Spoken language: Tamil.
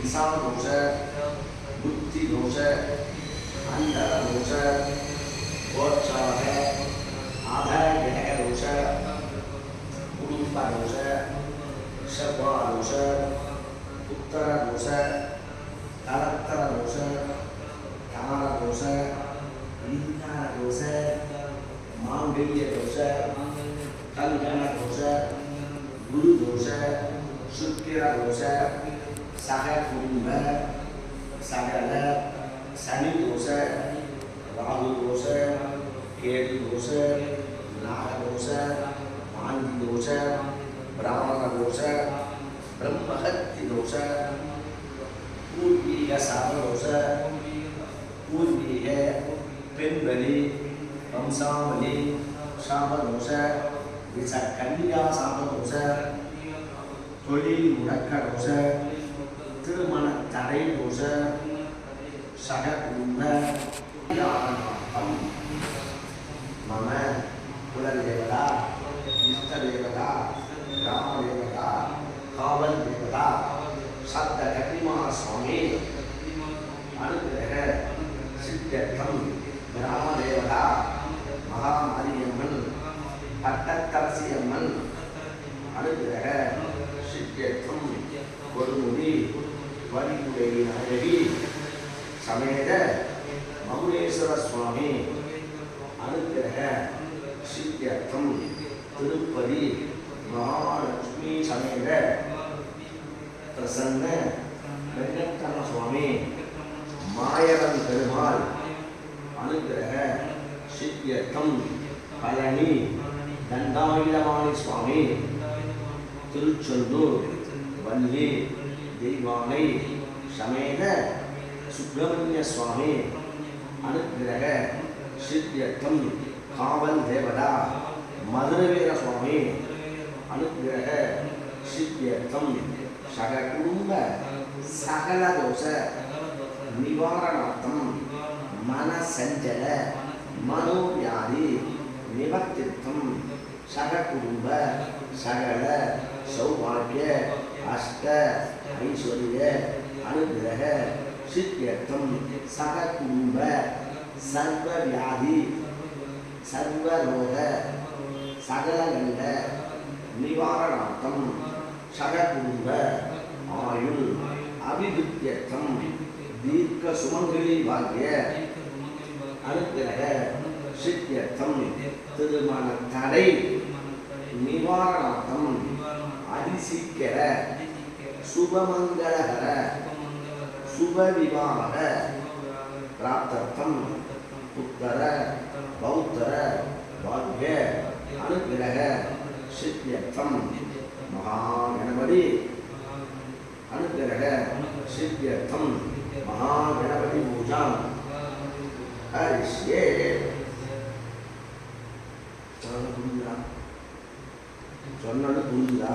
दोष बुद्धि दोष अंतर दोष गोत्साह आधार ग्रह दोष कुटुंब दोष शव दोष उत्तर दोष कलत्तर दोष काल दोष विज्ञान दोष मांगल्य दोष कल्याण दोष गुरु दोष शुक्र दोष सह कुटुंब सकल शनि दोष राहु दोष केतु दोष नाग दोष मांदी दोष ब्राह्मण दोष ब्रह्महत्य दोष पूर्वीय साप दोष पूर्वीय पेंबली वंशावली शाप दोष विचकन्या शाप दोष தொழில் முடக்க தோஷ திருமண தடை தோஷ சக குடும்ப மம குலதேவதா இஷ்ட தேவதா ராம தேவதா காவல் தேவதா சப்த கன்னிமார சுவாமி அனுகிரக சித்தம் கிராம தேவதா மகாமாரியம்மன் பட்டத்தரசியம்மன் அனுகிரக சித்தியத்தும் கொடுமுடி வரிமுறை நாயகி சமேத மகுடேஸ்வர சுவாமி அனுகிரக சித்தியத்தும் திருப்பதி மகாலட்சுமி சமேத பிரசன்ன வெங்கட்ரமண சுவாமி மாயவன் பெருமாள் அனுகிரக சித்தியத்தும் பழனி தண்டாயுதபாணி சுவாமி திருச்செந்தூர் வள்ளி தெய்வானை சமேத சுப்பிரமணிய சுவாமி அனுகிரக சித்தியத்தும் காவல் தேவதா மதுரவீர சுவாமி அனுகிரக சித்தியத்தும் சக குடும்ப சகல தோஷ நிவாரணார்த்தம் மனசஞ்சல மனோவியாதி நிவர்த்தித்தும் சக குடும்ப சகல சௌபாகிய அஷ்ட ஐஸ்வர்ய அனுகிரக சித்தியத்தும் சக குடும்ப சர்வ வியாதி சர்வ ரோக சகலகண்ட நிவாரணார்த்தம் சக குடும்ப ஆயுள் அபிவிருத்தியர்த்தம் தீர்க்க சுமங்கலி பாக்கிய அனுகிரக சித்தியர்த்தம் திருமண தடை நிவாரணார்த்தம் அதிசீக்கிர சுபமங்களகர சுபவிவாக பிராப்தர்த்தம் புத்தர பௌத்தர பாக்ய அனுகிரக சித்தியர்த்தம் மகாகணபதி அனுகிரக சித்தியர்த்தம் மகாகணபதி பூஜா ஹரிஷ்யே சொன்னது புரியுதா